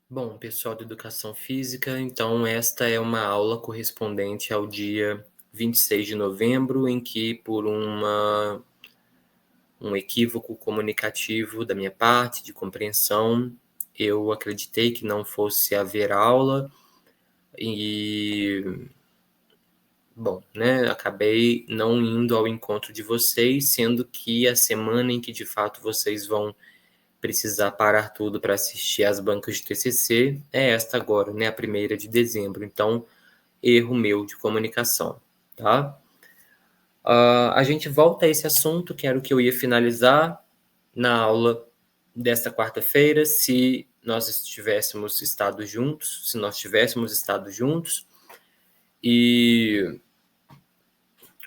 Bom, pessoal da educação física, então esta é uma aula correspondente ao dia 26 de novembro, em que, por um equívoco comunicativo da minha parte, de compreensão, eu acreditei que não fosse haver aula e, bom, né, acabei não indo ao encontro de vocês, sendo que a semana em que de fato vocês vão precisar parar tudo para assistir às bancas de TCC é esta agora, né, a 1ª de dezembro. Então, erro meu de comunicação, tá? A gente volta a esse assunto, que era o que eu ia finalizar na aula desta quarta-feira, se nós tivéssemos estado juntos. E,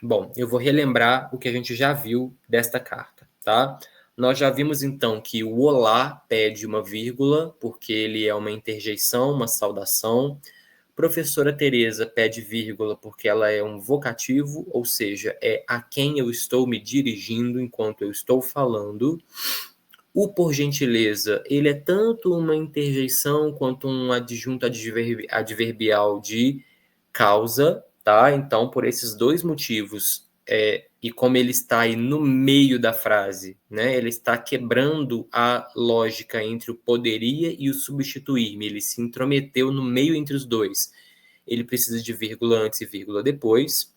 bom, eu vou relembrar o que a gente já viu desta carta, tá? Nós já vimos, então, que o olá pede uma vírgula, porque ele é uma interjeição, uma saudação. Professora Teresa pede vírgula porque ela é um vocativo, ou seja, é a quem eu estou me dirigindo enquanto eu estou falando. O por gentileza, ele é tanto uma interjeição quanto um adjunto adverbial de causa, tá? Então, por esses dois motivos, e como ele está aí no meio da frase, né? Ele está quebrando a lógica entre o poderia e o substituir-me. Ele se intrometeu no meio entre os dois. Ele precisa de vírgula antes e vírgula depois.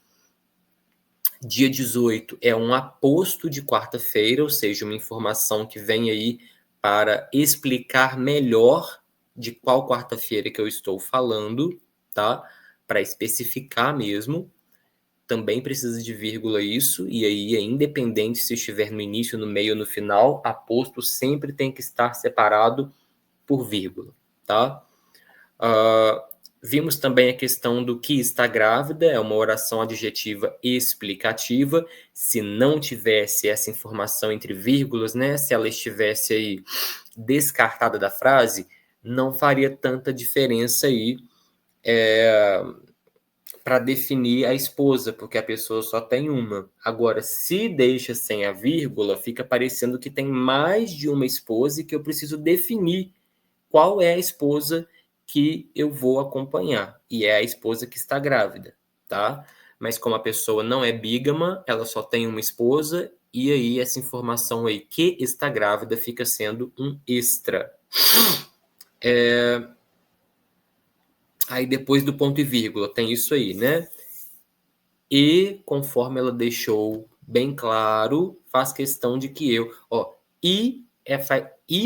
Dia 18 é um aposto de quarta-feira, ou seja, uma informação que vem aí para explicar melhor de qual quarta-feira que eu estou falando, tá? Para especificar mesmo. Também precisa de vírgula isso, e aí é independente se estiver no início, no meio ou no final, aposto sempre tem que estar separado por vírgula, tá? Vimos também a questão do que está grávida, é uma oração adjetiva explicativa. Se não tivesse essa informação entre vírgulas, né, se ela estivesse aí descartada da frase, não faria tanta diferença aí para definir a esposa, porque a pessoa só tem uma. Agora, se deixa sem a vírgula, fica parecendo que tem mais de uma esposa e que eu preciso definir qual é a esposa que eu vou acompanhar. E é a esposa que está grávida, tá? Mas como a pessoa não é bígama, ela só tem uma esposa, e aí essa informação aí que está grávida fica sendo um extra. Aí depois do ponto e vírgula tem isso aí, né? E conforme ela deixou bem claro, faz questão de que eu... I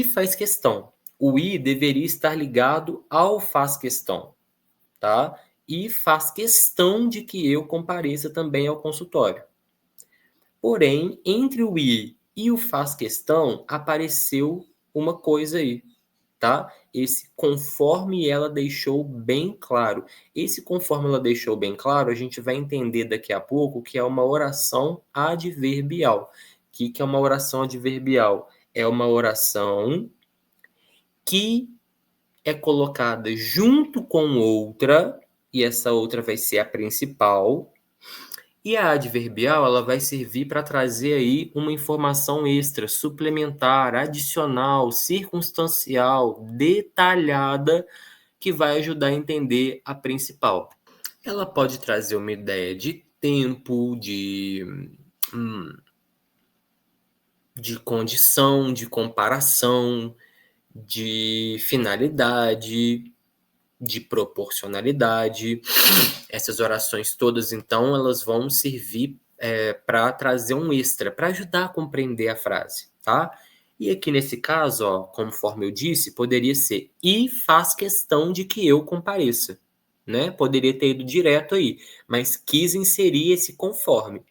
faz questão. O I deveria estar ligado ao faz questão, tá? E faz questão de que eu compareça também ao consultório. Porém, entre o I e o faz questão, apareceu uma coisa aí, tá? Esse conforme ela deixou bem claro. Esse conforme ela deixou bem claro, a gente vai entender daqui a pouco que é uma oração adverbial. O que é uma oração adverbial? É uma oração que é colocada junto com outra, e essa outra vai ser a principal, e a adverbial ela vai servir para trazer aí uma informação extra, suplementar, adicional, circunstancial, detalhada, que vai ajudar a entender a principal. Ela pode trazer uma ideia de tempo, de condição, de comparação, de finalidade, de proporcionalidade. Essas orações todas, então, elas vão servir para trazer um extra, para ajudar a compreender a frase, tá? E aqui nesse caso, ó, conforme eu disse, poderia ser e faz questão de que eu compareça, né? Poderia ter ido direto aí, mas quis inserir esse conforme,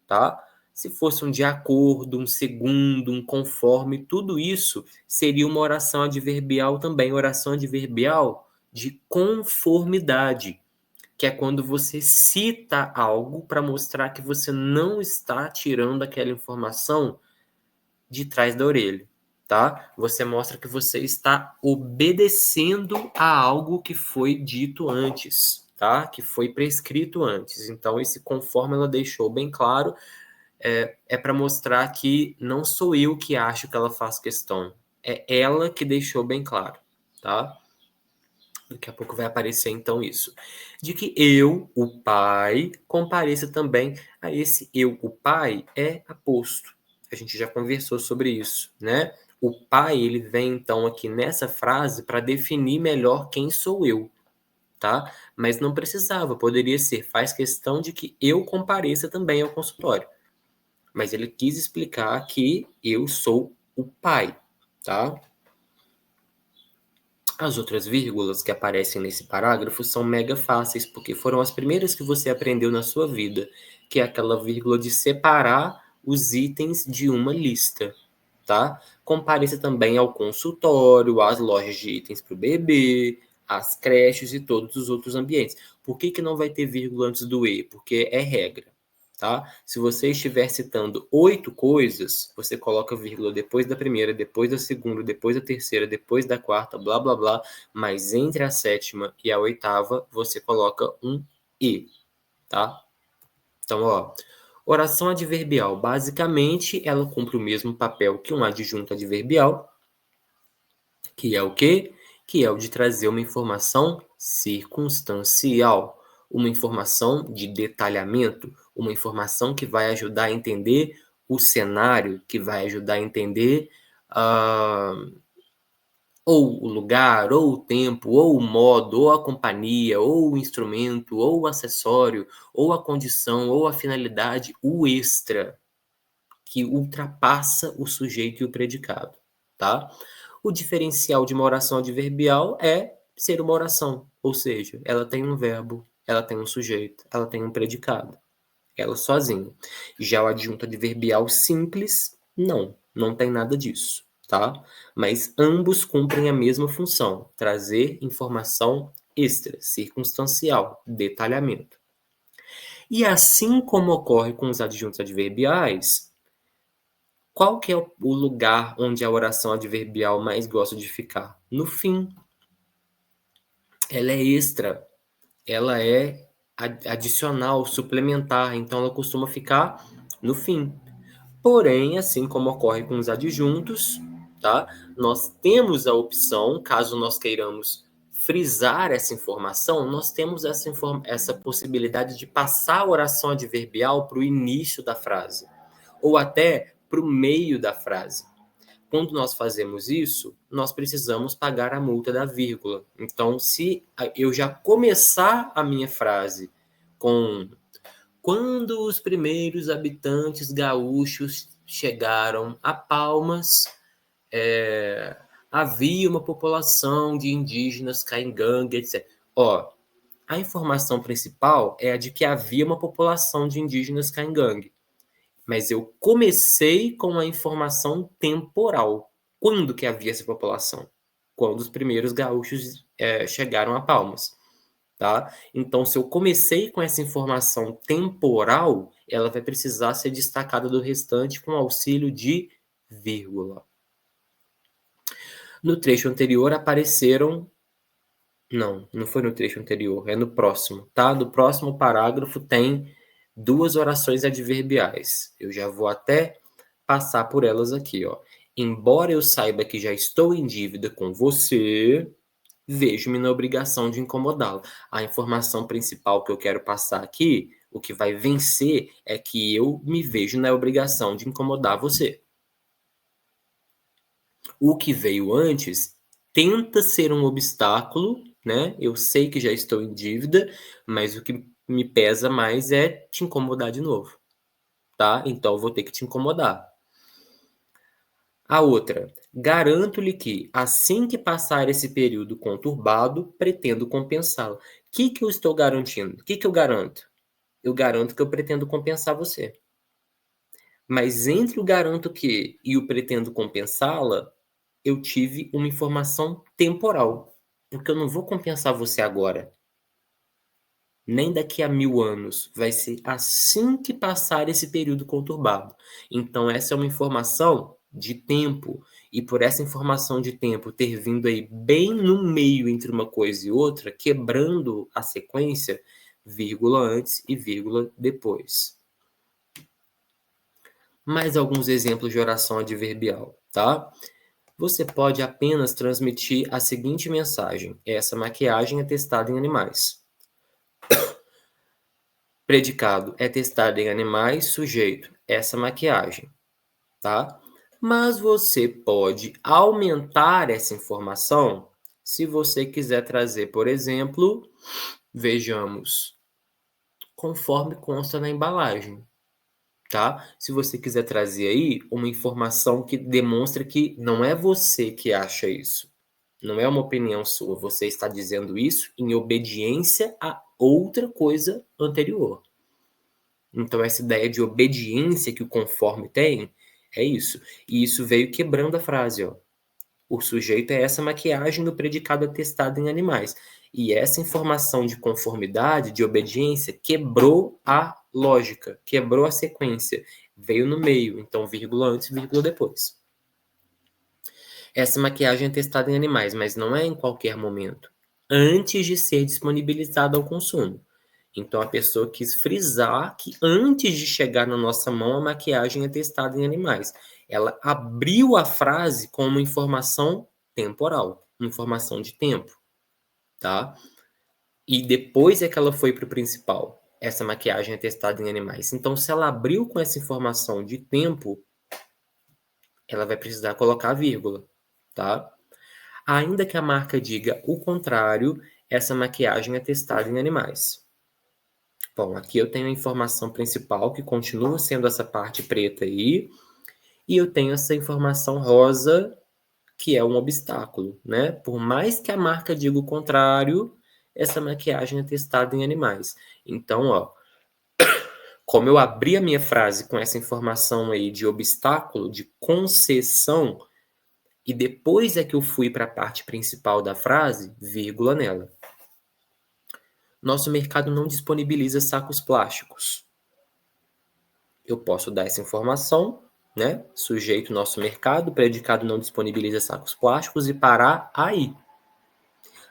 tá? Se fosse um de acordo, um segundo, um conforme, tudo isso seria uma oração adverbial também. Oração adverbial de conformidade, que é quando você cita algo para mostrar que você não está tirando aquela informação de trás da orelha, tá? Você mostra que você está obedecendo a algo que foi dito antes, tá? Que foi prescrito antes. Então, esse conforme ela deixou bem claro, é para mostrar que não sou eu que acho que ela faz questão, é ela que deixou bem claro, tá? Daqui a pouco vai aparecer, então, isso. De que eu, o pai, compareça também a esse eu, o pai, é aposto. A gente já conversou sobre isso, né? O pai, ele vem, então, aqui nessa frase para definir melhor quem sou eu, tá? Mas não precisava, poderia ser, faz questão de que eu compareça também ao consultório. Mas ele quis explicar que eu sou o pai, tá? As outras vírgulas que aparecem nesse parágrafo são mega fáceis, porque foram as primeiras que você aprendeu na sua vida, que é aquela vírgula de separar os itens de uma lista, tá? Compareça também ao consultório, às lojas de itens para o bebê, às creches e todos os outros ambientes. Por que que não vai ter vírgula antes do E? Porque é regra. Tá? Se você estiver citando 8 coisas, você coloca vírgula depois da primeira, depois da segunda, depois da terceira, depois da quarta, blá, blá, blá. Mas entre a sétima e a oitava, você coloca um E, tá? Então, ó, oração adverbial. Basicamente, ela cumpre o mesmo papel que um adjunto adverbial, que é o quê? Que é o de trazer uma informação circunstancial, uma informação de detalhamento, uma informação que vai ajudar a entender o cenário, que vai ajudar a entender ou o lugar, ou o tempo, ou o modo, ou a companhia, ou o instrumento, ou o acessório, ou a condição, ou a finalidade, o extra, que ultrapassa o sujeito e o predicado, tá? O diferencial de uma oração adverbial é ser uma oração, ou seja, ela tem um verbo, ela tem um sujeito, ela tem um predicado, ela sozinha. Já o adjunto adverbial simples, não tem nada disso, tá? Mas ambos cumprem a mesma função, trazer informação extra, circunstancial, detalhamento. E assim como ocorre com os adjuntos adverbiais, qual que é o lugar onde a oração adverbial mais gosta de ficar? No fim. Ela é extra, ela é adicional, suplementar, então ela costuma ficar no fim. Porém, assim como ocorre com os adjuntos, tá? Nós temos a opção, caso nós queiramos frisar essa informação, nós temos essa possibilidade de passar a oração adverbial para o início da frase, ou até para o meio da frase. Quando nós fazemos isso, nós precisamos pagar a multa da vírgula. Então, se eu já começar a minha frase com quando os primeiros habitantes gaúchos chegaram a Palmas, havia uma população de indígenas caingangue, etc. Ó, a informação principal é a de que havia uma população de indígenas caingangue. Mas eu comecei com a informação temporal. Quando que havia essa população? Quando os primeiros gaúchos chegaram a Palmas. Tá? Então, se eu comecei com essa informação temporal, ela vai precisar ser destacada do restante com auxílio de vírgula. No trecho anterior apareceram... Não foi no trecho anterior, é no próximo, tá? No próximo parágrafo tem 2 orações adverbiais. Eu já vou até passar por elas aqui, ó. Embora eu saiba que já estou em dívida com você, vejo-me na obrigação de incomodá-lo. A informação principal que eu quero passar aqui, o que vai vencer, é que eu me vejo na obrigação de incomodar você. O que veio antes tenta ser um obstáculo, né? Eu sei que já estou em dívida, mas o que me pesa mais é te incomodar de novo, tá? Então eu vou ter que te incomodar. A outra, garanto-lhe que, assim que passar esse período conturbado, pretendo compensá-lo. O que eu estou garantindo? O que eu garanto? Eu garanto que eu pretendo compensar você. Mas entre o garanto que e o pretendo compensá-la, eu tive uma informação temporal. Porque eu não vou compensar você agora. Nem daqui a 1000 anos. Vai ser assim que passar esse período conturbado. Então, essa é uma informação de tempo. E por essa informação de tempo ter vindo aí bem no meio entre uma coisa e outra, quebrando a sequência, vírgula antes e vírgula depois. Mais alguns exemplos de oração adverbial, tá? você pode apenas transmitir a seguinte mensagem: essa maquiagem é testada em animais. Predicado é testado em animais, sujeito, essa maquiagem, tá? Mas você pode aumentar essa informação se você quiser trazer, por exemplo, vejamos, conforme consta na embalagem, tá? Se você quiser trazer aí uma informação que demonstra que não é você que acha isso, não é uma opinião sua, você está dizendo isso em obediência a outra coisa anterior. Então, essa ideia de obediência que o conforme tem, é isso. E isso veio quebrando a frase, ó. O sujeito é essa maquiagem do predicado atestado em animais. E essa informação de conformidade, de obediência, quebrou a lógica, quebrou a sequência. Veio no meio, então vírgula antes, vírgula depois. Essa maquiagem é testada em animais, mas não é em qualquer momento, antes de ser disponibilizada ao consumo. Então a pessoa quis frisar que antes de chegar na nossa mão, a maquiagem é testada em animais. Ela abriu a frase com uma informação temporal, uma informação de tempo, tá? E depois é que ela foi para o principal. Essa maquiagem é testada em animais. Então, se ela abriu com essa informação de tempo, ela vai precisar colocar a vírgula, tá? Ainda que a marca diga o contrário, essa maquiagem é testada em animais. Bom, aqui eu tenho a informação principal, que continua sendo essa parte preta aí, e eu tenho essa informação rosa, que é um obstáculo, né? Por mais que a marca diga o contrário, essa maquiagem é testada em animais. Então, ó, como eu abri a minha frase com essa informação aí de obstáculo, de concessão, e depois é que eu fui para a parte principal da frase, vírgula nela. Nosso mercado não disponibiliza sacos plásticos. Eu posso dar essa informação, né? Sujeito nosso mercado, predicado não disponibiliza sacos plásticos e parar aí.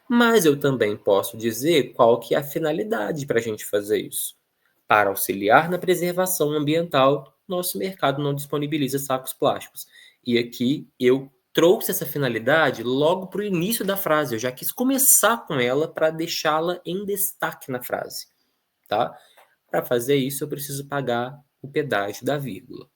Mas eu também posso dizer qual que é a finalidade para a gente fazer isso. Para auxiliar na preservação ambiental, nosso mercado não disponibiliza sacos plásticos. E aqui eu trouxe essa finalidade logo para o início da frase. Eu já quis começar com ela para deixá-la em destaque na frase, tá? Para fazer isso, eu preciso pagar o pedágio da vírgula.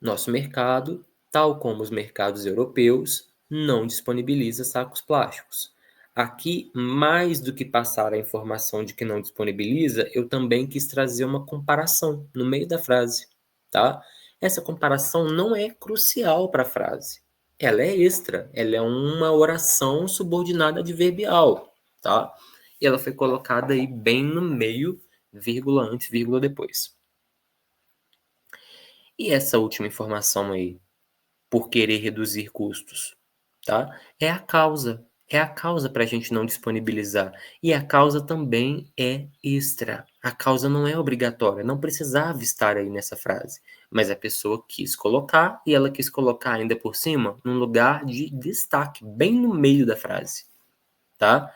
Nosso mercado, tal como os mercados europeus, não disponibiliza sacos plásticos. Aqui, mais do que passar a informação de que não disponibiliza, eu também quis trazer uma comparação no meio da frase, tá? Essa comparação não é crucial para a frase. Ela é extra, ela é uma oração subordinada adverbial, tá? E ela foi colocada aí bem no meio, vírgula antes, vírgula depois. E essa última informação aí, por querer reduzir custos, tá? É a causa. É a causa para a gente não disponibilizar. E a causa também é extra. A causa não é obrigatória, não precisava estar aí nessa frase. Mas a pessoa quis colocar e ela quis colocar ainda por cima num lugar de destaque, bem no meio da frase, tá?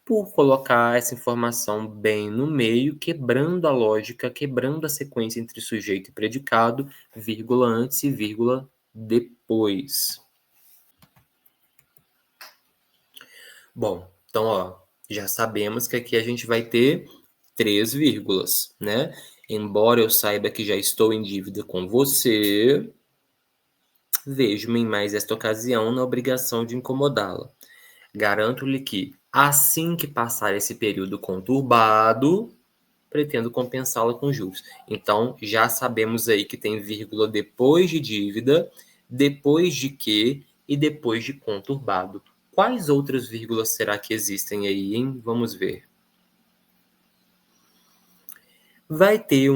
Por colocar essa informação bem no meio, quebrando a lógica, quebrando a sequência entre sujeito e predicado, vírgula antes e vírgula depois. Bom, então, ó, já sabemos que aqui a gente vai ter 3 vírgulas, né? Embora eu saiba que já estou em dívida com você, vejo-me em mais esta ocasião na obrigação de incomodá-la. Garanto-lhe que, assim que passar esse período conturbado, pretendo compensá-la com juros. Então, já sabemos aí que tem vírgula depois de dívida, depois de que e depois de conturbado. Quais outras vírgulas será que existem aí, hein? Vamos ver. Vai ter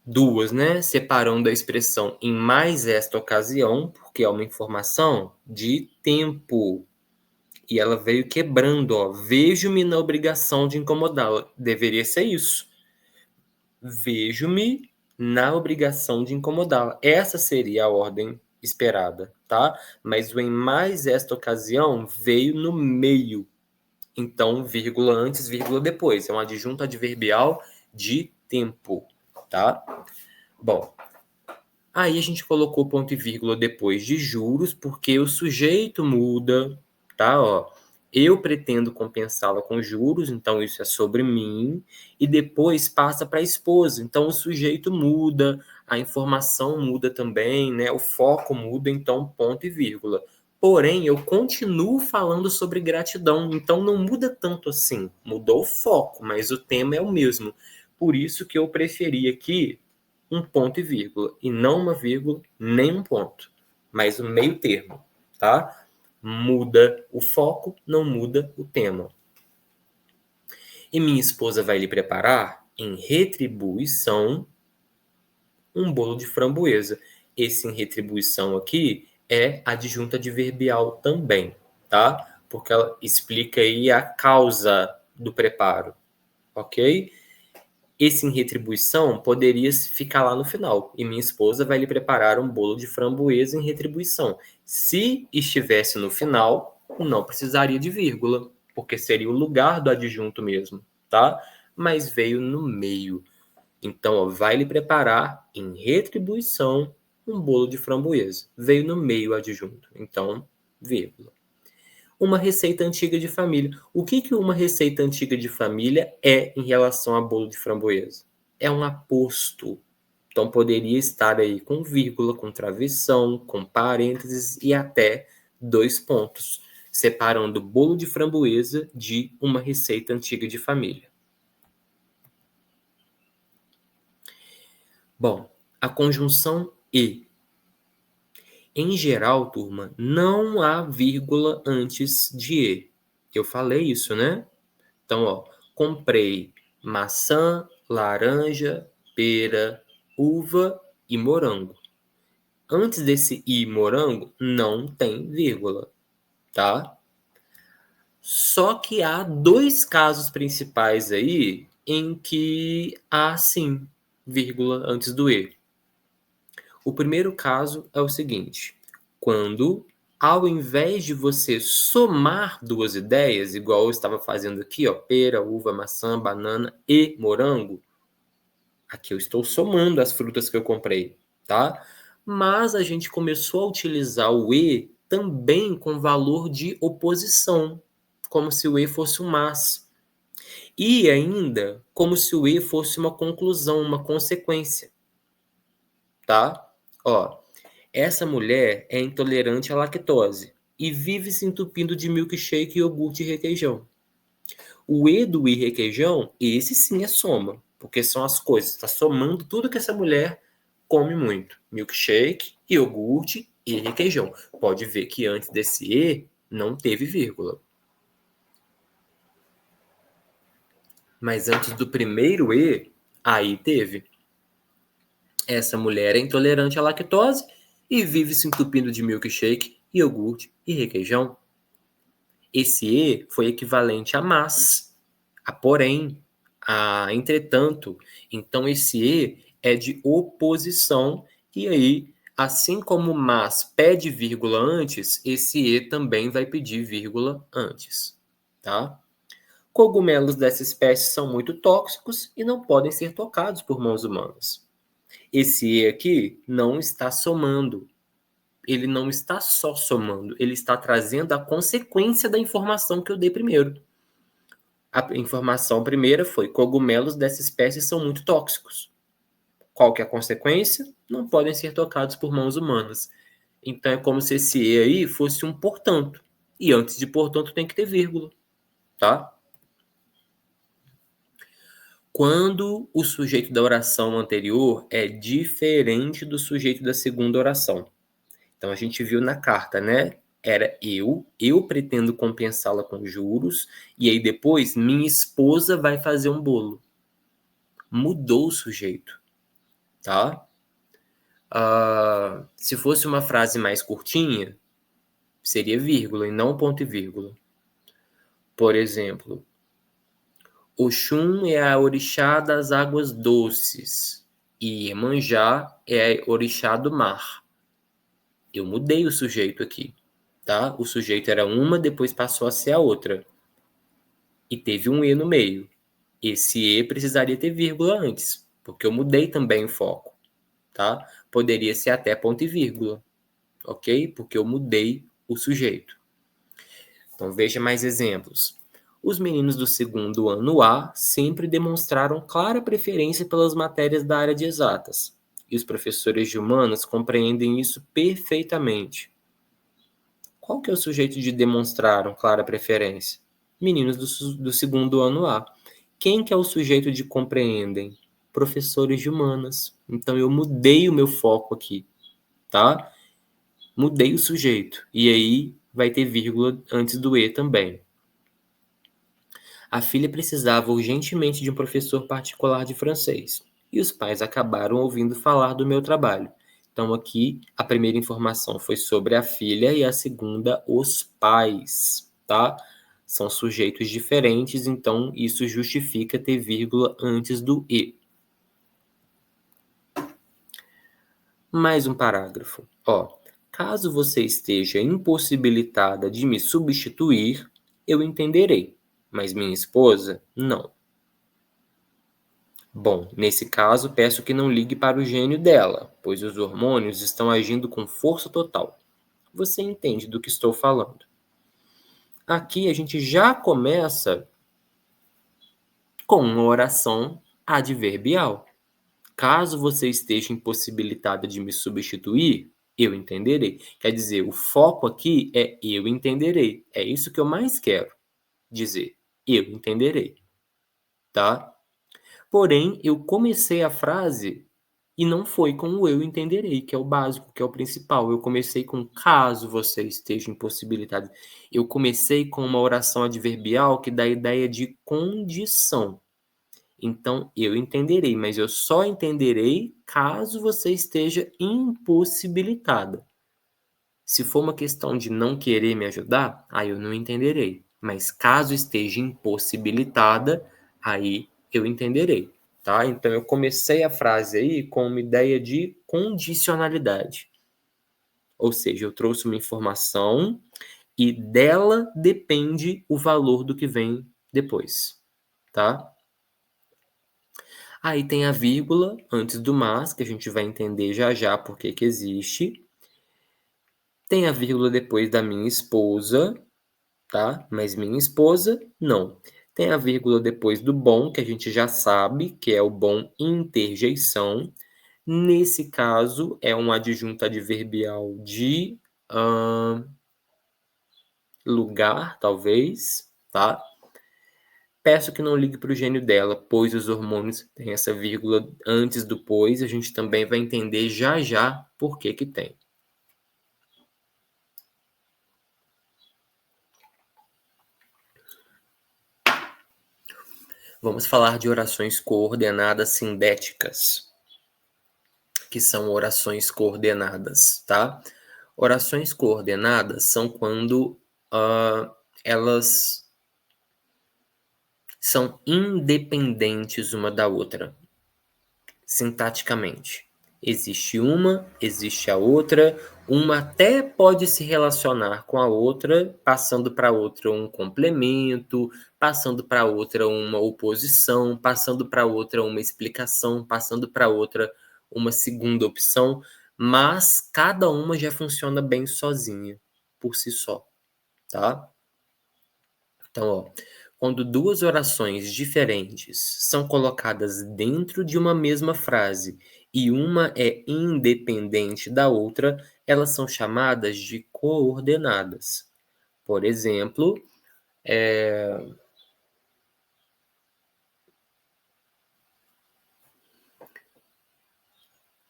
duas, né? Separando a expressão em mais esta ocasião, porque é uma informação de tempo. E ela veio quebrando, ó. Vejo-me na obrigação de incomodá-la. Deveria ser isso. Vejo-me na obrigação de incomodá-la. Essa seria a ordem esperada, tá? Mas o em mais esta ocasião veio no meio. Então, vírgula antes, vírgula depois. É um adjunto adverbial de tempo, tá? Bom, Aí a gente colocou ponto e vírgula depois de juros, porque o sujeito muda, tá? Ó, eu pretendo compensá-la com juros, então isso é sobre mim, e depois passa para a esposa. Então o sujeito muda, a informação muda também, né? O foco muda, então ponto e vírgula. Porém, eu continuo falando sobre gratidão, então não muda tanto assim. Mudou o foco, mas o tema é o mesmo. Por isso que eu preferi aqui um ponto e vírgula, e não uma vírgula, nem um ponto, mas o meio termo, tá? Muda o foco, não muda o tema. E minha esposa vai lhe preparar, em retribuição, um bolo de framboesa. Esse em retribuição aqui é adjunta adverbial também, tá? Porque ela explica aí a causa do preparo, ok? Esse em retribuição poderia ficar lá no final. E minha esposa vai lhe preparar um bolo de framboesa em retribuição. Se estivesse no final, não precisaria de vírgula, porque seria o lugar do adjunto mesmo, tá? Mas veio no meio. Então, ó, vai lhe preparar em retribuição um bolo de framboesa. Veio no meio o adjunto. Então, vírgula. Uma receita antiga de família. O que que uma receita antiga de família é em relação a bolo de framboesa? É um aposto. Então poderia estar aí com vírgula, com travessão, com parênteses e até 2 pontos, separando bolo de framboesa de uma receita antiga de família. Bom, a conjunção e. Em geral, turma, não há vírgula antes de e. Eu falei isso, né? Então, ó, comprei maçã, laranja, pera, uva e morango. Antes desse i morango, não tem vírgula, tá? Só que há 2 casos principais aí em que há sim vírgula antes do e. O primeiro caso é o seguinte: quando, ao invés de você somar 2 ideias, igual eu estava fazendo aqui, ó, pera, uva, maçã, banana e morango, aqui eu estou somando as frutas que eu comprei, tá? Mas a gente começou a utilizar o e também com valor de oposição, como se o e fosse um mas. E ainda como se o e fosse uma conclusão, uma consequência, tá? Ó, essa mulher é intolerante à lactose e vive se entupindo de milkshake, iogurte e requeijão. O E do e requeijão, esse sim é soma, porque são as coisas, está somando tudo que essa mulher come muito. Milkshake, iogurte e requeijão. Pode ver que antes desse E não teve vírgula. Mas antes do primeiro E, aí teve. Essa mulher é intolerante à lactose e vive se entupindo de milkshake, iogurte e requeijão. Esse e foi equivalente a mas, a porém, a entretanto. Então, esse e é de oposição, e aí, assim como mas pede vírgula antes, esse e também vai pedir vírgula antes, tá? Cogumelos dessa espécie são muito tóxicos e não podem ser tocados por mãos humanas. Esse e aqui não está somando, ele não está só somando, ele está trazendo a consequência da informação que eu dei primeiro. A informação primeira foi: cogumelos dessa espécie são muito tóxicos. Qual que é a consequência? Não podem ser tocados por mãos humanas. Então é como se esse e aí fosse um portanto. E antes de portanto tem que ter vírgula, tá? Quando o sujeito da oração anterior é diferente do sujeito da segunda oração. Então a gente viu na carta, né? Era eu pretendo compensá-la com juros, e aí depois minha esposa vai fazer um bolo. Mudou o sujeito, tá? Se fosse uma frase mais curtinha, seria vírgula e não ponto e vírgula. Por exemplo, Oxum é a orixá das águas doces e Iemanjá é a orixá do mar. Eu mudei o sujeito aqui, tá? O sujeito era uma, depois passou a ser a outra. E teve um e no meio. Esse e precisaria ter vírgula antes, porque eu mudei também o foco, tá? Poderia ser até ponto e vírgula, ok? Porque eu mudei o sujeito. Então, veja mais exemplos. Os meninos do segundo ano A sempre demonstraram clara preferência pelas matérias da área de exatas. E os professores de humanas compreendem isso perfeitamente. Qual que é o sujeito de demonstraram clara preferência? Meninos do segundo ano A. Quem que é o sujeito de compreendem? Professores de humanas. Então, eu mudei o meu foco aqui, tá? Mudei o sujeito. E aí, vai ter vírgula antes do E também. A filha precisava urgentemente de um professor particular de francês. E os pais acabaram ouvindo falar do meu trabalho. Então, aqui, a primeira informação foi sobre a filha e a segunda, os pais, tá? São sujeitos diferentes, então isso justifica ter vírgula antes do E. Mais um parágrafo. Caso você esteja impossibilitada de me substituir, eu entenderei, mas minha esposa, não. Bom, nesse caso, peço que não ligue para o gênio dela, pois os hormônios estão agindo com força total. Você entende do que estou falando. Aqui a gente já começa com uma oração adverbial. Caso você esteja impossibilitada de me substituir, eu entenderei. Quer dizer, o foco aqui é eu entenderei. É isso que eu mais quero dizer. Eu entenderei, tá? Porém, eu comecei a frase e não foi com o eu entenderei, que é o básico, que é o principal. Eu comecei com caso você esteja impossibilitado. Eu comecei com uma oração adverbial que dá a ideia de condição. Então, eu entenderei, mas eu só entenderei caso você esteja impossibilitada. Se for uma questão de não querer me ajudar, aí eu não entenderei. Mas caso esteja impossibilitada, aí eu entenderei, tá? Então eu comecei a frase aí com uma ideia de condicionalidade. Ou seja, eu trouxe uma informação e dela depende o valor do que vem depois, tá? Aí tem a vírgula antes do mas, que a gente vai entender já já por que que existe. Tem a vírgula depois da minha esposa, tá? Mas minha esposa, não. Tem a vírgula depois do bom, que a gente já sabe, que é o bom interjeição. Nesse caso, é um adjunto adverbial de lugar, talvez, tá? Peço que não ligue para o gênio dela, pois os hormônios têm essa vírgula antes do pois. A gente também vai entender já já por que que tem. Vamos falar de orações coordenadas sindéticas, que são orações coordenadas, tá? Orações coordenadas são quando elas são independentes uma da outra, sintaticamente. Existe uma, existe a outra, uma até pode se relacionar com a outra, passando para a outra um complemento, passando para a outra uma oposição, passando para a outra uma explicação, passando para a outra uma segunda opção, mas cada uma já funciona bem sozinha, por si só, tá? Então, quando duas orações diferentes são colocadas dentro de uma mesma frase e uma é independente da outra, elas são chamadas de coordenadas. Por exemplo,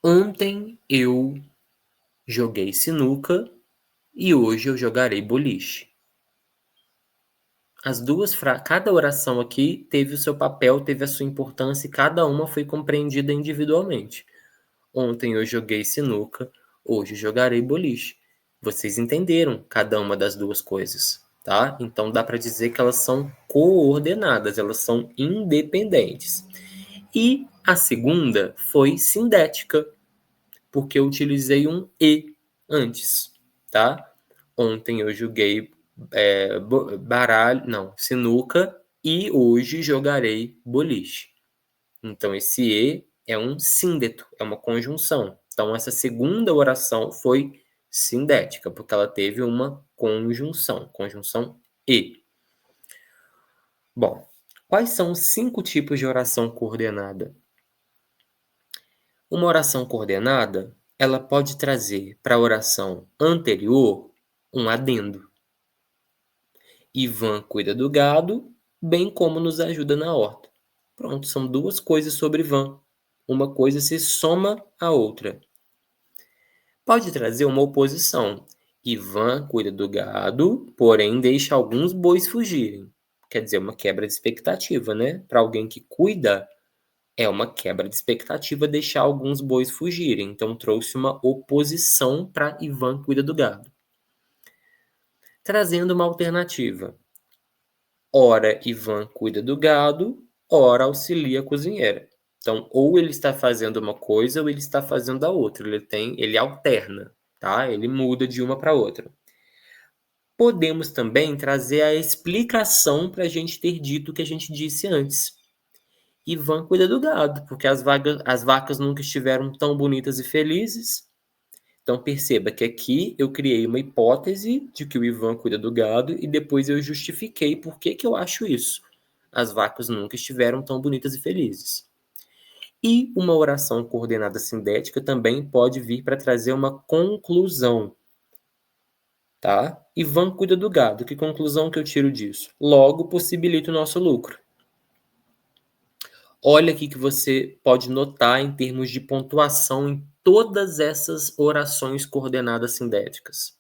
ontem eu joguei sinuca e hoje eu jogarei boliche. Cada oração aqui teve o seu papel, teve a sua importância e cada uma foi compreendida individualmente. Ontem eu joguei sinuca, hoje jogarei boliche. Vocês entenderam cada uma das duas coisas, tá? Então dá para dizer que elas são coordenadas, elas são independentes. E a segunda foi sindética, porque eu utilizei um e antes, tá? Ontem eu joguei sinuca e hoje jogarei boliche. Então esse e é um síndeto, é uma conjunção. Então, essa segunda oração foi sindética, porque ela teve uma conjunção e. Bom, quais são os 5 tipos de oração coordenada? Uma oração coordenada, ela pode trazer para a oração anterior um adendo. Ivan cuida do gado, bem como nos ajuda na horta. Pronto, são 2 coisas sobre Ivan. Uma coisa se soma à outra. Pode trazer uma oposição. Ivan cuida do gado, porém deixa alguns bois fugirem. Quer dizer, uma quebra de expectativa, né? Para alguém que cuida, é uma quebra de expectativa deixar alguns bois fugirem. Então trouxe uma oposição para Ivan cuida do gado. Trazendo uma alternativa. Ora, Ivan cuida do gado, ora auxilia a cozinheira. Então, ou ele está fazendo uma coisa ou ele está fazendo a outra. Ele alterna, tá? Ele muda de uma para outra. Podemos também trazer a explicação para a gente ter dito o que a gente disse antes. Ivan cuida do gado, porque as vacas nunca estiveram tão bonitas e felizes. Então perceba que aqui eu criei uma hipótese de que o Ivan cuida do gado e depois eu justifiquei por que eu acho isso. As vacas nunca estiveram tão bonitas e felizes. E uma oração coordenada sindética também pode vir para trazer uma conclusão. Tá? Ivan cuida do gado. Que conclusão que eu tiro disso? Logo, possibilita o nosso lucro. Olha aqui que você pode notar em termos de pontuação em todas essas orações coordenadas sindéticas.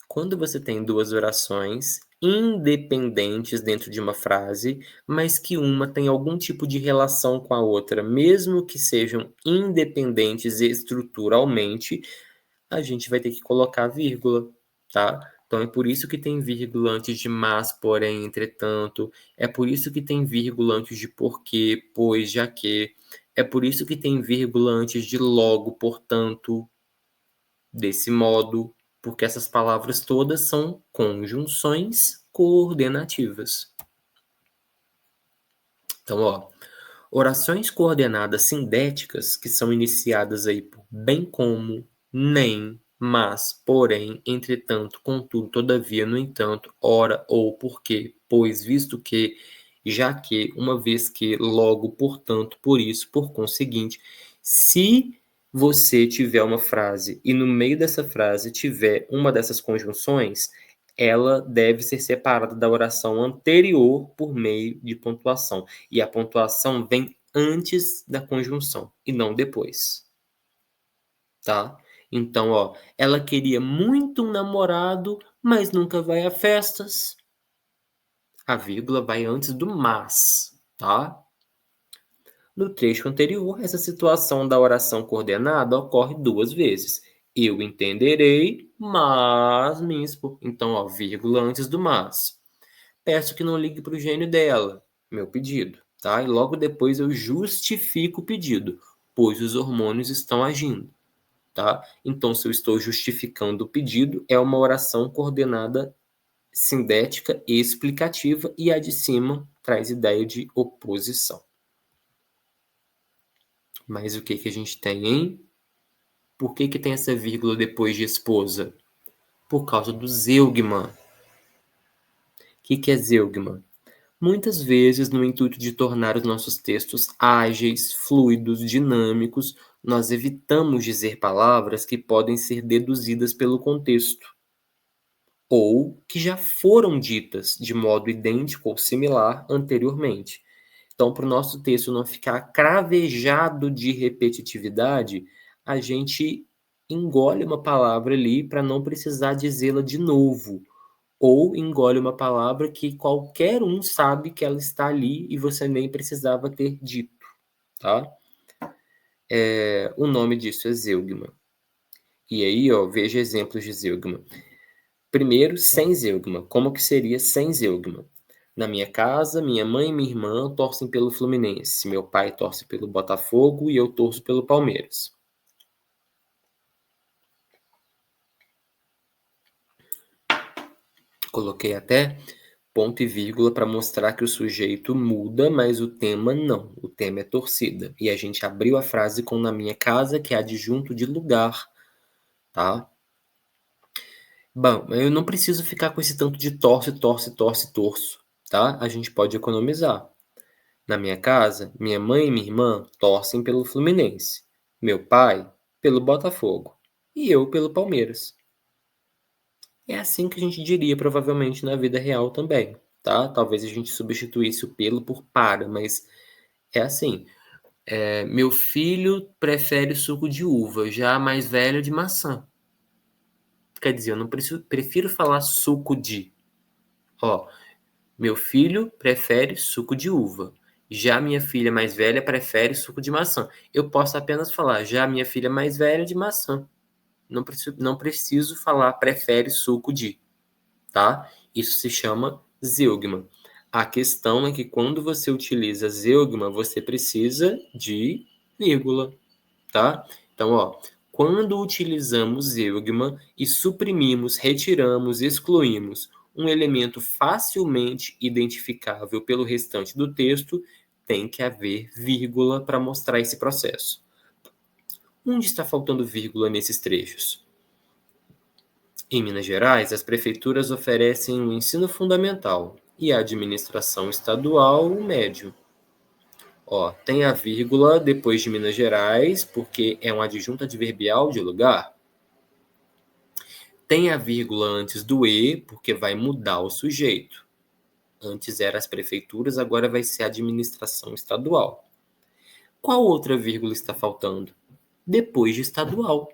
Quando você tem 2 orações independentes dentro de uma frase, mas que uma tem algum tipo de relação com a outra, mesmo que sejam independentes estruturalmente, a gente vai ter que colocar vírgula, tá? Então é por isso que tem vírgula antes de mas, porém, entretanto. É por isso que tem vírgula antes de porque, pois, já que. É por isso que tem vírgula antes de logo, portanto, desse modo, porque essas palavras todas são conjunções coordenativas. Então, ó, orações coordenadas sindéticas, que são iniciadas aí por bem como, nem, mas, porém, entretanto, contudo, todavia, no entanto, ora ou porque, pois, visto que, já que, uma vez que, logo, portanto, por isso, por conseguinte, se você tiver uma frase e no meio dessa frase tiver uma dessas conjunções, ela deve ser separada da oração anterior por meio de pontuação. E a pontuação vem antes da conjunção e não depois, tá? Então, ó, ela queria muito um namorado, mas nunca vai a festas. A vírgula vai antes do mas, tá? No trecho anterior, essa situação da oração coordenada ocorre 2 vezes. Eu entenderei, mas me expor. Então, ó, vírgula antes do mas. Peço que não ligue para o gênio dela, meu pedido, tá? E logo depois eu justifico o pedido, pois os hormônios estão agindo, tá? Então, se eu estou justificando o pedido, é uma oração coordenada sindética e explicativa, e a de cima traz ideia de oposição. Mas o que que a gente tem, hein? Por que que tem essa vírgula depois de esposa? Por causa do zeugma. O que é zeugma? Muitas vezes, no intuito de tornar os nossos textos ágeis, fluidos, dinâmicos, nós evitamos dizer palavras que podem ser deduzidas pelo contexto, ou que já foram ditas de modo idêntico ou similar anteriormente. Então, para o nosso texto não ficar cravejado de repetitividade, a gente engole uma palavra ali para não precisar dizê-la de novo. Ou engole uma palavra que qualquer um sabe que ela está ali e você nem precisava ter dito, tá? O nome disso é zeugma. E aí, ó, veja exemplos de zeugma. Primeiro, sem zeugma. Como que seria sem zeugma? Na minha casa, minha mãe e minha irmã torcem pelo Fluminense. Meu pai torce pelo Botafogo e eu torço pelo Palmeiras. Coloquei até ponto e vírgula para mostrar que o sujeito muda, mas o tema não. O tema é torcida. E a gente abriu a frase com na minha casa, que é adjunto de lugar, tá? Bom, eu não preciso ficar com esse tanto de torce, torce, torce, torço, tá? A gente pode economizar. Na minha casa, minha mãe e minha irmã torcem pelo Fluminense, meu pai pelo Botafogo e eu pelo Palmeiras. É assim que a gente diria provavelmente na vida real também, tá? Talvez a gente substituísse o pelo por para, mas é assim. Meu filho prefere suco de uva, já a mais velho de maçã. Quer dizer, eu não prefiro falar suco de. Ó, meu filho prefere suco de uva. Já minha filha mais velha prefere suco de maçã. Eu posso apenas falar, já minha filha mais velha de maçã. Não preciso falar prefere suco de, tá? Isso se chama zeugma. A questão é que quando você utiliza zeugma, você precisa de vírgula, tá? Então, ó, quando utilizamos zeugma e suprimimos, retiramos, excluímos um elemento facilmente identificável pelo restante do texto, tem que haver vírgula para mostrar esse processo. Onde está faltando vírgula nesses trechos? Em Minas Gerais, as prefeituras oferecem o ensino fundamental e a administração estadual o médio. Ó, tem a vírgula depois de Minas Gerais, porque é um adjunto adverbial de lugar. Tem a vírgula antes do e, porque vai mudar o sujeito. Antes era as prefeituras, agora vai ser a administração estadual. Qual outra vírgula está faltando? Depois de estadual,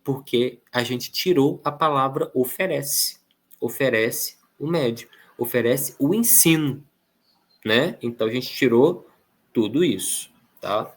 porque a gente tirou a palavra oferece. Oferece o médio, oferece o ensino, né? Então a gente tirou tudo isso, tá?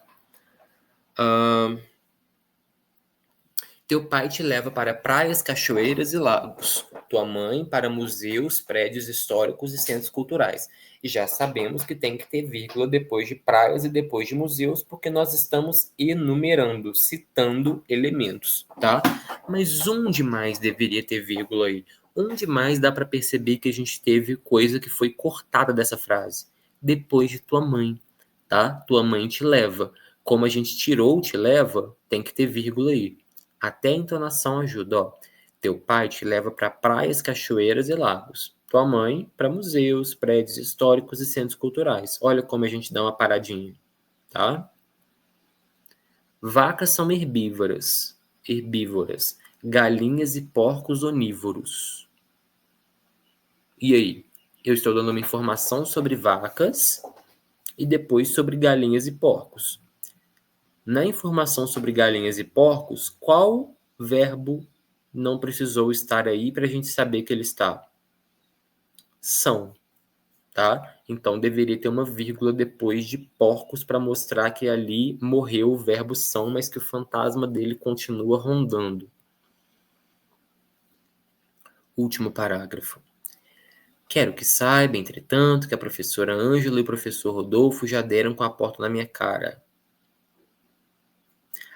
Teu pai te leva para praias, cachoeiras e lagos. Tua mãe para museus, prédios históricos e centros culturais. E já sabemos que tem que ter vírgula depois de praias e depois de museus, porque nós estamos enumerando, citando elementos, tá? Mas onde mais deveria ter vírgula aí? Onde mais dá para perceber que a gente teve coisa que foi cortada dessa frase? Depois de tua mãe, tá? Tua mãe te leva. Como a gente tirou te leva, tem que ter vírgula aí. Até a entonação ajuda, ó. Teu pai te leva para praias, cachoeiras e lagos. Tua mãe para museus, prédios históricos e centros culturais. Olha como a gente dá uma paradinha, tá? Vacas são herbívoras. Galinhas e porcos onívoros. E aí? Eu estou dando uma informação sobre vacas e depois sobre galinhas e porcos. Na informação sobre galinhas e porcos, qual verbo não precisou estar aí para a gente saber que ele está? São, tá? Então deveria ter uma vírgula depois de porcos para mostrar que ali morreu o verbo são, mas que o fantasma dele continua rondando. Último parágrafo. Quero que saiba, entretanto, que a professora Ângela e o professor Rodolfo já deram com a porta na minha cara.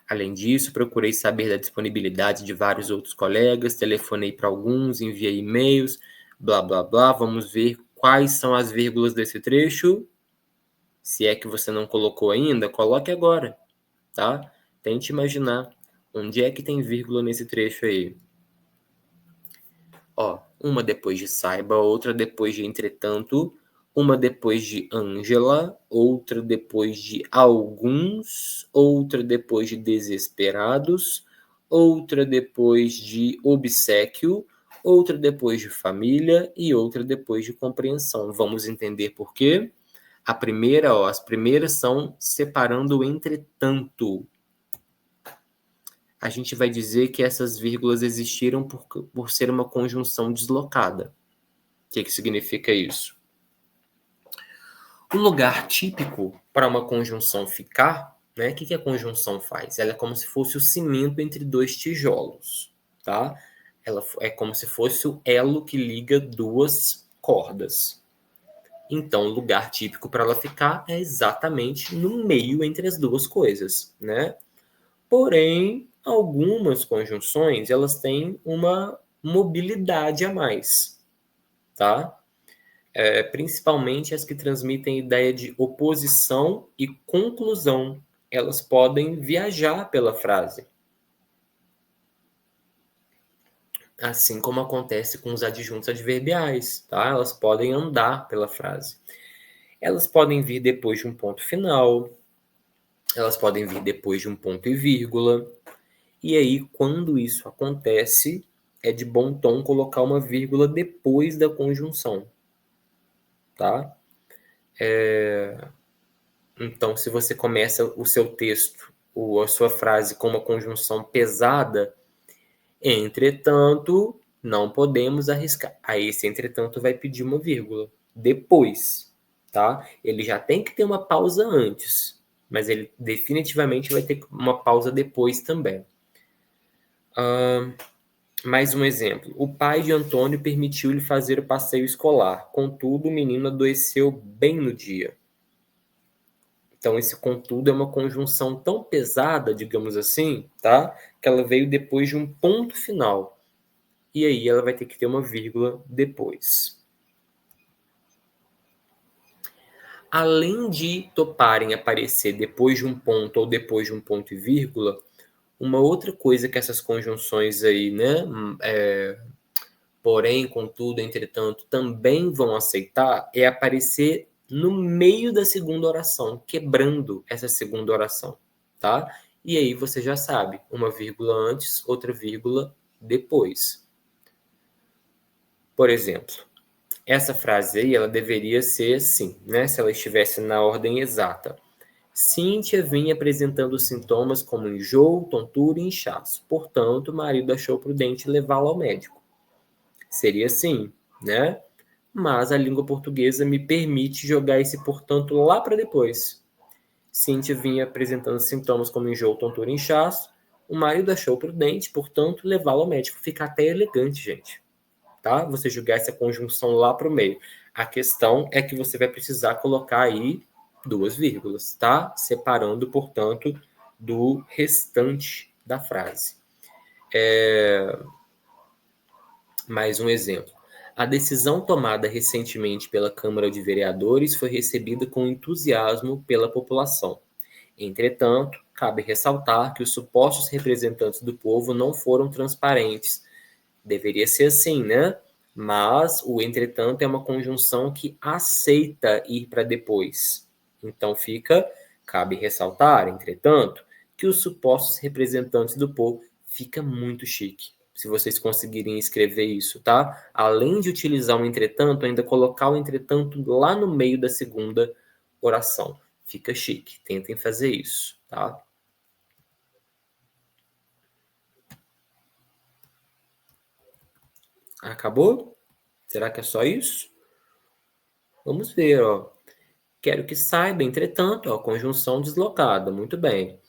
Além disso, procurei saber da disponibilidade de vários outros colegas, telefonei para alguns, enviei e-mails, blá, blá, blá. Vamos ver quais são as vírgulas desse trecho. Se é que você não colocou ainda, coloque agora, tá? Tente imaginar onde é que tem vírgula nesse trecho aí. Ó, uma depois de saiba, outra depois de entretanto, uma depois de Ângela, outra depois de alguns, outra depois de desesperados, outra depois de obséquio, outra depois de família e outra depois de compreensão. Vamos entender por quê? A primeira, ó, as primeiras são separando o entretanto. A gente vai dizer que essas vírgulas existiram por ser uma conjunção deslocada. O que significa isso? O lugar típico para uma conjunção ficar, né? O que a conjunção faz? Ela é como se fosse o cimento entre dois tijolos, tá? Ela é como se fosse o elo que liga duas cordas. Então, o lugar típico para ela ficar é exatamente no meio entre as duas coisas, né? Porém, algumas conjunções, elas têm uma mobilidade a mais, tá? principalmente as que transmitem ideia de oposição e conclusão. Elas podem viajar pela frase. Assim como acontece com os adjuntos adverbiais, tá? Elas podem andar pela frase. Elas podem vir depois de um ponto final, elas podem vir depois de um ponto e vírgula. E aí, quando isso acontece, é de bom tom colocar uma vírgula depois da conjunção, tá? Então, se você começa o seu texto ou a sua frase com uma conjunção pesada, entretanto, não podemos arriscar. Aí esse entretanto vai pedir uma vírgula depois, tá? Ele já tem que ter uma pausa antes, mas ele definitivamente vai ter uma pausa depois também. Mais um exemplo. O pai de Antônio permitiu-lhe fazer o passeio escolar, contudo, o menino adoeceu bem no dia. Então, esse contudo é uma conjunção tão pesada, digamos assim, tá? Que ela veio depois de um ponto final. E aí ela vai ter que ter uma vírgula depois. Além de toparem aparecer depois de um ponto ou depois de um ponto e vírgula, uma outra coisa que essas conjunções aí, né, porém, contudo, entretanto, também vão aceitar é aparecer no meio da segunda oração, quebrando essa segunda oração, tá? E aí você já sabe, uma vírgula antes, outra vírgula depois. Por exemplo, essa frase aí, ela deveria ser assim, né? Se ela estivesse na ordem exata. Cíntia vinha apresentando sintomas como enjoo, tontura e inchaço. Portanto, o marido achou prudente levá-la ao médico. Seria assim, né? Mas a língua portuguesa me permite jogar esse portanto lá para depois. Cíntia vinha apresentando sintomas como enjoo, tontura e inchaço. O marido achou prudente, portanto, levá-la ao médico. Fica até elegante, gente. Tá? Você jogar essa conjunção lá para o meio. A questão é que você vai precisar colocar aí duas vírgulas, tá? Separando, portanto, do restante da frase. Mais um exemplo. A decisão tomada recentemente pela Câmara de Vereadores foi recebida com entusiasmo pela população. Entretanto, cabe ressaltar que os supostos representantes do povo não foram transparentes. Deveria ser assim, né? Mas o entretanto é uma conjunção que aceita ir para depois. Então cabe ressaltar, entretanto, que os supostos representantes do povo fica muito chique. Se vocês conseguirem escrever isso, tá? Além de utilizar o entretanto, ainda colocar o entretanto lá no meio da segunda oração. Fica chique. Tentem fazer isso, tá? Acabou? Será que é só isso? Vamos ver, ó. Quero que saiba, entretanto, ó, conjunção deslocada. Muito bem.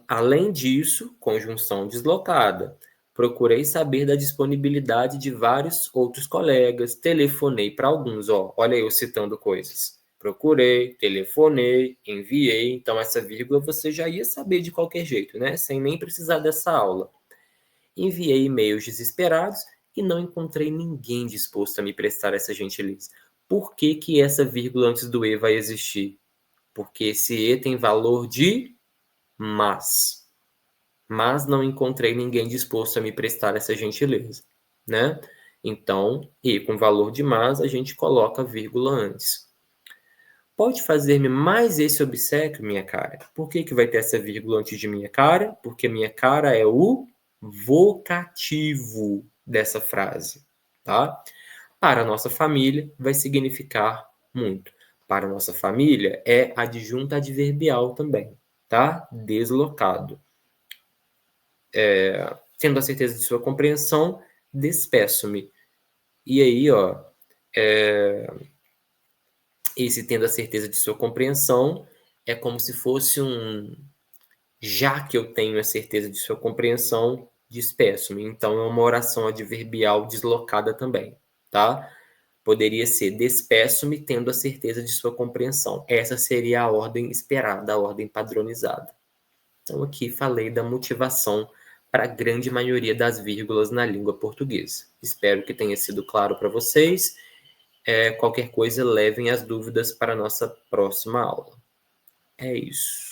Além disso, conjunção deslocada. Procurei saber da disponibilidade de vários outros colegas. Telefonei para alguns. Ó, olha eu citando coisas. Procurei, telefonei, enviei. Então, essa vírgula você já ia saber de qualquer jeito, né? Sem nem precisar dessa aula. Enviei e-mails desesperados e não encontrei ninguém disposto a me prestar essa gentileza. Por que que essa vírgula antes do E vai existir? Porque esse E tem valor de mas. Mas não encontrei ninguém disposto a me prestar essa gentileza, né? Então, E com valor de mas, a gente coloca a vírgula antes. Pode fazer-me mais esse obséquio, minha cara? Por que que vai ter essa vírgula antes de minha cara? Porque minha cara é o vocativo dessa frase, tá? Para a nossa família, vai significar muito. Para a nossa família, é adjunta adverbial também, tá? Deslocado. Tendo a certeza de sua compreensão, despeço-me. E aí, ó, esse tendo a certeza de sua compreensão é como se fosse um já que eu tenho a certeza de sua compreensão, despeço-me. Então, é uma oração adverbial deslocada também, tá? Poderia ser despeço-me tendo a certeza de sua compreensão. Essa seria a ordem esperada, a ordem padronizada. Então, aqui falei da motivação para a grande maioria das vírgulas na língua portuguesa. Espero que tenha sido claro para vocês. qualquer coisa, levem as dúvidas para a nossa próxima aula. É isso.